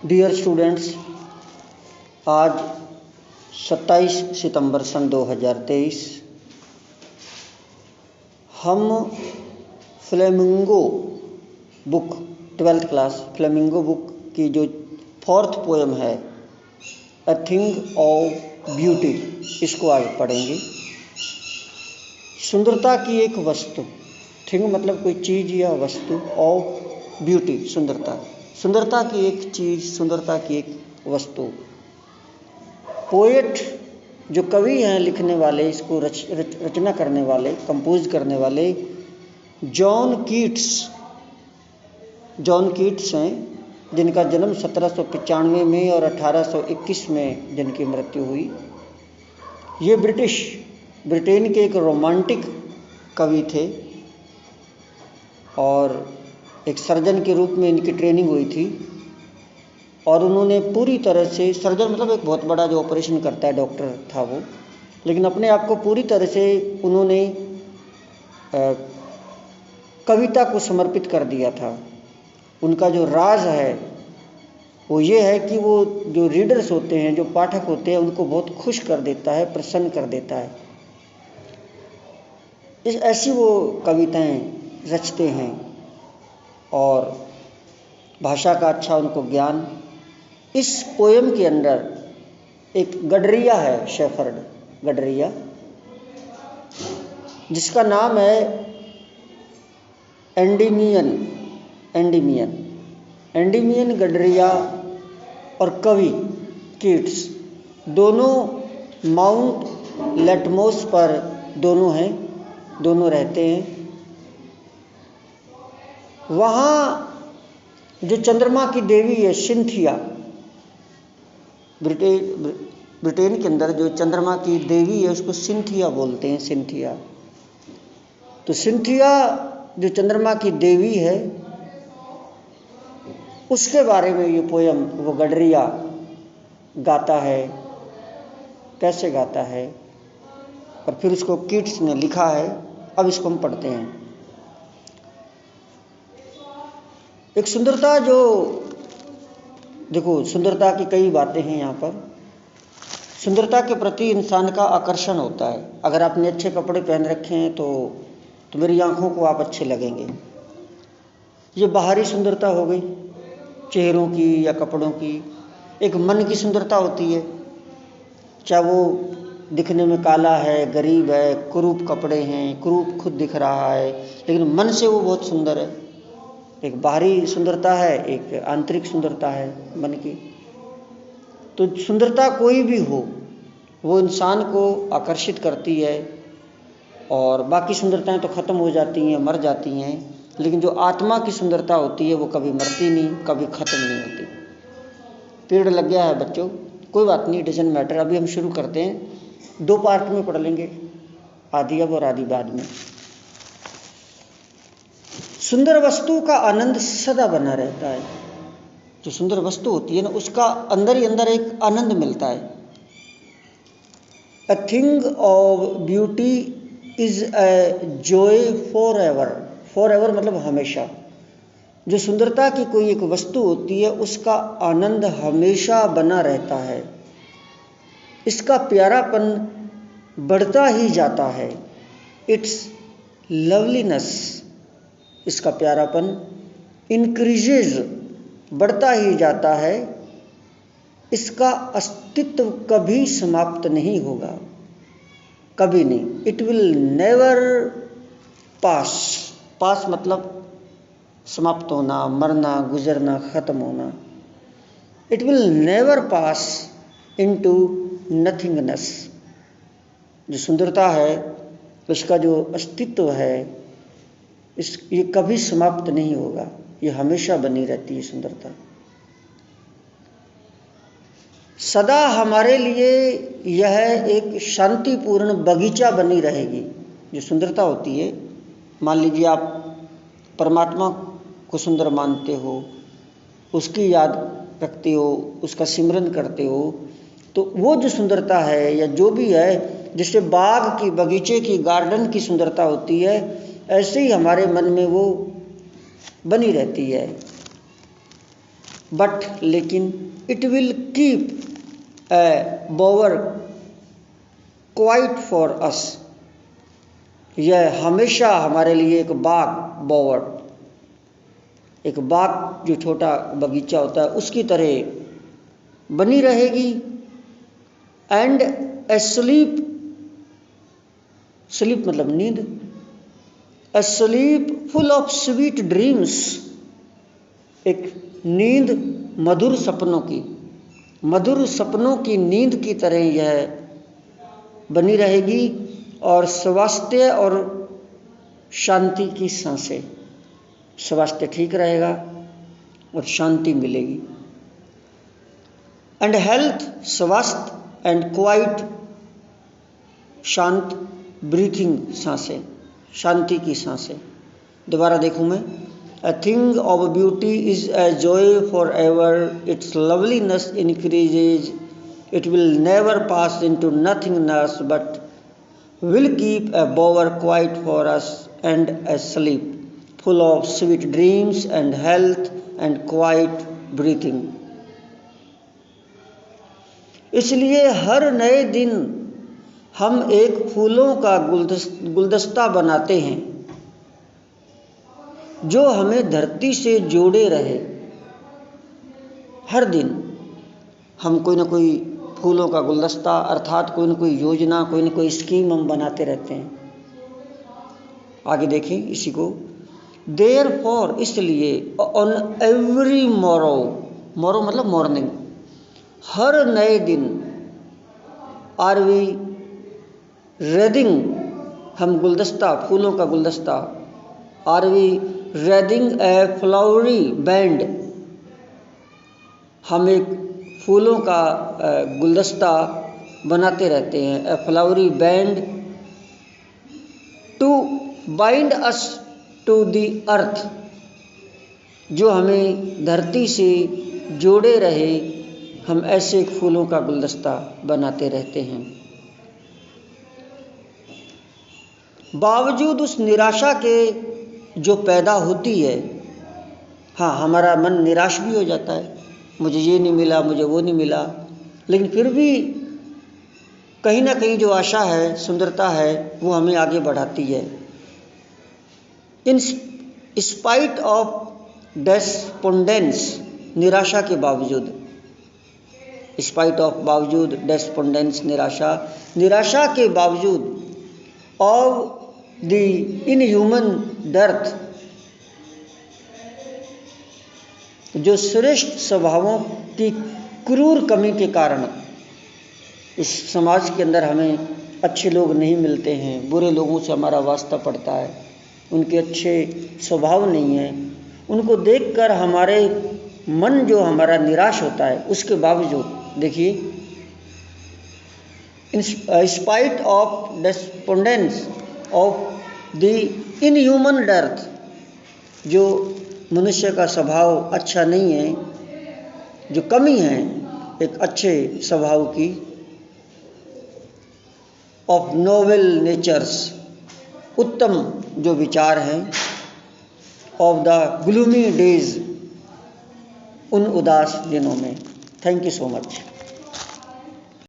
Dear students, आज 27 सितंबर सन 2023 हम flamingo book 12th class flamingo book की जो 4th पोएम है अ थिंग ऑफ ब्यूटी, इसको आज पढ़ेंगे। सुंदरता की एक वस्तु, थिंग मतलब कोई चीज़ या वस्तु, ऑफ ब्यूटी सुंदरता, सुंदरता की एक चीज़, सुंदरता की एक वस्तु। पोएट जो कवि हैं, लिखने वाले, इसको रचना करने वाले, कंपोज करने वाले जॉन कीट्स हैं, जिनका जन्म 1795 में और 1821 में जिनकी मृत्यु हुई। ये ब्रिटेन के एक रोमांटिक कवि थे और एक सर्जन के रूप में इनकी ट्रेनिंग हुई थी और उन्होंने पूरी तरह से, सर्जन मतलब एक बहुत बड़ा जो ऑपरेशन करता है, डॉक्टर था वो, लेकिन अपने आप को पूरी तरह से उन्होंने कविता को समर्पित कर दिया था। उनका जो राज है वो ये है कि वो जो रीडर्स होते हैं, जो पाठक होते हैं, उनको बहुत खुश कर देता है, प्रसन्न कर देता है। ऐसी वो कविताएं रचते हैं और भाषा का अच्छा उनको ज्ञान। इस पोएम के अंदर एक गडरिया है, शेफर्ड गडरिया, जिसका नाम है एंडीमियन गडरिया और कवि कीट्स दोनों माउंट लेटमोस पर दोनों रहते हैं। वहाँ जो चंद्रमा की देवी है सिंथिया, ब्रिटेन के अंदर जो चंद्रमा की देवी है उसको सिंथिया बोलते हैं, सिंथिया। तो सिंथिया जो चंद्रमा की देवी है, उसके बारे में ये पोयम वो गडरिया गाता है। कैसे गाता है और फिर उसको कीट्स ने लिखा है। अब इसको हम पढ़ते हैं। एक सुंदरता, जो देखो, सुंदरता की कई बातें हैं यहाँ पर। सुंदरता के प्रति इंसान का आकर्षण होता है। अगर आपने अच्छे कपड़े पहन रखे हैं तो मेरी आंखों को आप अच्छे लगेंगे। ये बाहरी सुंदरता हो गई, चेहरों की या कपड़ों की। एक मन की सुंदरता होती है, चाहे वो दिखने में काला है, गरीब है, कुरूप कपड़े हैं, कुरूप खुद दिख रहा है, लेकिन मन से वो बहुत सुंदर है। एक बाहरी सुंदरता है, एक आंतरिक सुंदरता है मन की। तो सुंदरता कोई भी हो, वो इंसान को आकर्षित करती है और बाकी सुंदरताएं तो ख़त्म हो जाती हैं, मर जाती हैं, लेकिन जो आत्मा की सुंदरता होती है वो कभी मरती नहीं, कभी ख़त्म नहीं होती। पेड़ लग गया है बच्चों, कोई बात नहीं, डजंट मैटर। अभी हम शुरू करते हैं, 2 पार्ट में पढ़ लेंगे, आधी अब और आधी बाद में। सुंदर वस्तु का आनंद सदा बना रहता है। जो सुंदर वस्तु होती है ना, उसका अंदर ही अंदर एक आनंद मिलता है। A thing of beauty is a joy for ever मतलब हमेशा। जो सुंदरता की कोई एक वस्तु होती है, उसका आनंद हमेशा बना रहता है। इसका प्यारापन बढ़ता ही जाता है। इट्स लवलीनेस, इसका प्यारापन इंक्रीजेज, बढ़ता ही जाता है। इसका अस्तित्व कभी समाप्त नहीं होगा, कभी नहीं। इट विल नेवर पास मतलब समाप्त होना, मरना, गुजरना, खत्म होना। It will never pass into nothingness. जो सुंदरता है, उसका जो अस्तित्व है, ये कभी समाप्त नहीं होगा, ये हमेशा बनी रहती है सुंदरता। सदा हमारे लिए यह एक शांतिपूर्ण बगीचा बनी रहेगी। जो सुंदरता होती है, मान लीजिए आप परमात्मा को सुंदर मानते हो, उसकी याद रखते हो, उसका सिमरन करते हो, तो वो जो सुंदरता है या जो भी है, जिससे बाग की, बगीचे की, गार्डन की सुंदरता होती है, ऐसे ही हमारे मन में वो बनी रहती है। बट लेकिन it will keep a बोवर quiet for us, यह हमेशा हमारे लिए एक बाग, बोवर एक बाग जो छोटा बगीचा होता है उसकी तरह बनी रहेगी। एंड ए स्लीप, स्लीप मतलब नींद, a sleep full of sweet dreams, एक नींद मधुर सपनों की, मधुर सपनों की नींद की तरह यह बनी रहेगी। और स्वास्थ्य और शांति की सांसें, स्वास्थ्य ठीक रहेगा और शांति मिलेगी। एंड हेल्थ, स्वास्थ्य, एंड क्वाइट, शांत, ब्रीथिंग, सांसें, शांति की सांसें। दोबारा देखूं मैं। A thing of beauty is a joy forever, its loveliness increases, it will never pass into nothingness, but will keep a bower quiet for us, and a sleep full of sweet dreams, and health, and quiet breathing. इसलिए हर नए दिन हम एक फूलों का गुलदस्ता बनाते हैं जो हमें धरती से जोड़े रहे। हर दिन हम कोई ना कोई फूलों का गुलदस्ता अर्थात कोई ना कोई योजना, कोई ना कोई स्कीम हम बनाते रहते हैं। आगे देखें इसी को। Therefore, इसलिए on every morrow, morrow मतलब मॉर्निंग, हर नए दिन आर वी रेडिंग, हम गुलदस्ता, फूलों का गुलदस्ता, are we wreathing a flowery band, हम एक फूलों का गुलदस्ता बनाते रहते हैं। A flowery band to bind us to the earth, जो हमें धरती से जोड़े रहे, हम ऐसे फूलों का गुलदस्ता बनाते रहते हैं। बावजूद उस निराशा के जो पैदा होती है, हाँ हमारा मन निराश भी हो जाता है, मुझे ये नहीं मिला, मुझे वो नहीं मिला, लेकिन फिर भी कहीं ना कहीं जो आशा है, सुंदरता है, वो हमें आगे बढ़ाती है। इन स्पाइट ऑफ डेस्पोंडेंस, निराशा के बावजूद, स्पाइट ऑफ बावजूद, डेस्पोंडेंस निराशा, निराशा के बावजूद, ऑफ द इनह्यूमन डर्थ, जो श्रेष्ठ स्वभावों की क्रूर कमी के कारण इस समाज के अंदर हमें अच्छे लोग नहीं मिलते हैं, बुरे लोगों से हमारा वास्ता पड़ता है, उनके अच्छे स्वभाव नहीं है, उनको देखकर हमारे मन जो हमारा निराश होता है, उसके बावजूद देखिए, in spite of despondence of the inhuman dearth, जो मनुष्य का स्वभाव अच्छा नहीं है, जो कमी है एक अच्छे स्वभाव की, ऑफ नोबल नेचर्स, उत्तम जो विचार हैं, ऑफ द ग्लूमी डेज, उन उदास दिनों में। Thank you so much.